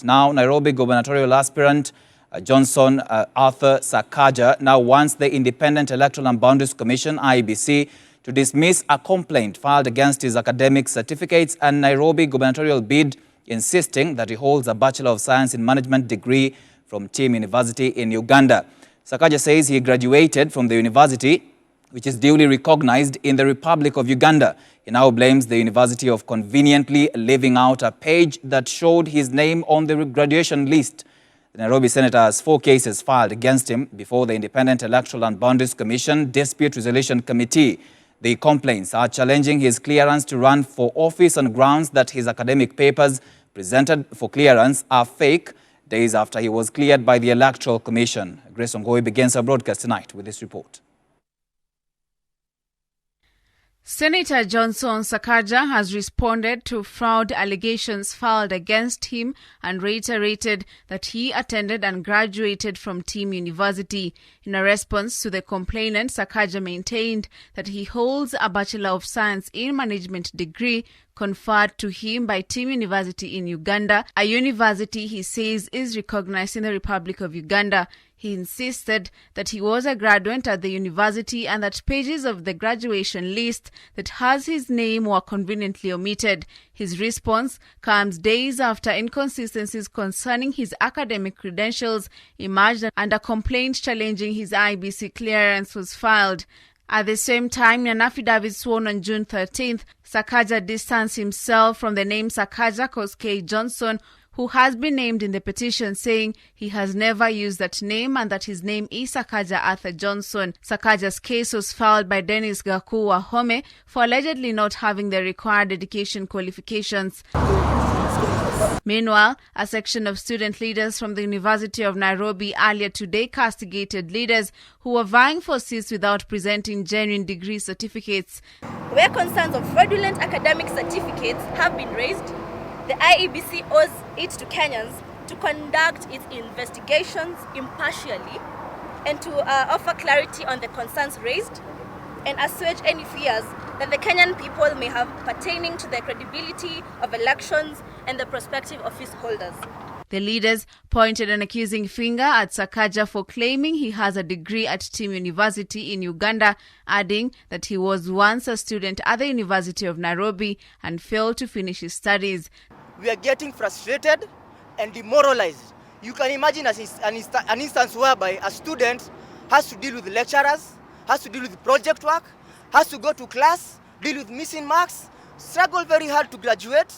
Now, Nairobi Gubernatorial aspirant Johnson Arthur Sakaja now wants the Independent Electoral and Boundaries Commission, IEBC, to dismiss a complaint filed against his academic certificates and Nairobi gubernatorial bid, insisting that he holds a Bachelor of Science in Management degree from Team University in Uganda. Sakaja says he graduated from the university, which is duly recognized in the Republic of Uganda. He now blames the university of conveniently leaving out a page that showed his name on the graduation list. The Nairobi senator has 4 cases filed against him before the Independent Electoral and Boundaries Commission Dispute Resolution Committee. The complaints are challenging his clearance to run for office on grounds that his academic papers presented for clearance are fake, days after he was cleared by the Electoral Commission. Grace Ongoi begins our broadcast tonight with this report. Senator Johnson Sakaja has responded to fraud allegations filed against him and reiterated that he attended and graduated from Team University. In a response to the complainant, Sakaja maintained that he holds a Bachelor of Science in Management degree conferred to him by Team University in Uganda, a university he says is recognized in the Republic of Uganda. He insisted that he was a graduate at the university and that pages of the graduation list that has his name were conveniently omitted. His response comes days after inconsistencies concerning his academic credentials emerged and a complaint challenging his IEBC clearance was filed. At the same time, in an affidavit sworn on June 13th, Sakaja distanced himself from the name Sakaja Koskei Johnson, who has been named in the petition, saying he has never used that name and that his name is Sakaja Arthur Johnson. Sakaja's case was filed by Dennis Gakuwa Home for allegedly not having the required education qualifications. Meanwhile, a section of student leaders from the University of Nairobi earlier today castigated leaders who were vying for seats without presenting genuine degree certificates. Where concerns of fraudulent academic certificates have been raised, the IEBC owes it to Kenyans to conduct its investigations impartially and to offer clarity on the concerns raised and assuage any fears that the Kenyan people may have pertaining to the credibility of elections and the prospective office holders. The leaders pointed an accusing finger at Sakaja for claiming he has a degree at Team University in Uganda, adding that he was once a student at the University of Nairobi and failed to finish his studies. We are getting frustrated and demoralized. You can imagine an instance whereby a student has to deal with lecturers, has to deal with project work, has to go to class, deal with missing marks, struggle very hard to graduate,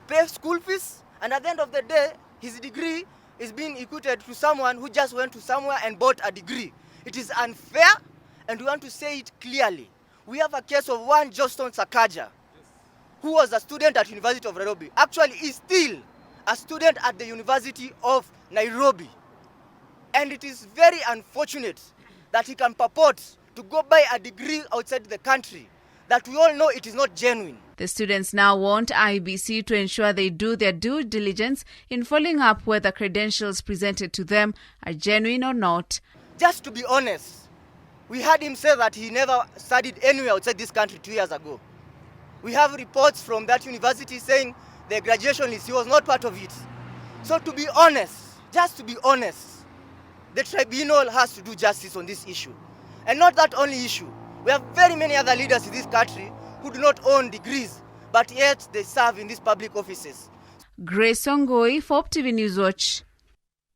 pay school fees, and at the end of the day, his degree is being equated to someone who just went to somewhere and bought a degree. It is unfair, and we want to say it clearly. We have a case of one Johnson Sakaja, who was a student at University of Nairobi. Actually, is still a student at the University of Nairobi. And it is very unfortunate that he can purport to go buy a degree outside the country, that we all know it is not genuine. The students now want IEBC to ensure they do their due diligence in following up whether credentials presented to them are genuine or not. Just to be honest, we heard him say that he never studied anywhere outside this country 2 years ago. We have reports from that university saying the graduation list, he was not part of it. So to be honest, just to be honest, the tribunal has to do justice on this issue. And not that only issue. We have very many other leaders in this country who do not own degrees, but yet they serve in these public offices. Grace Ongoi, FOP TV News Watch.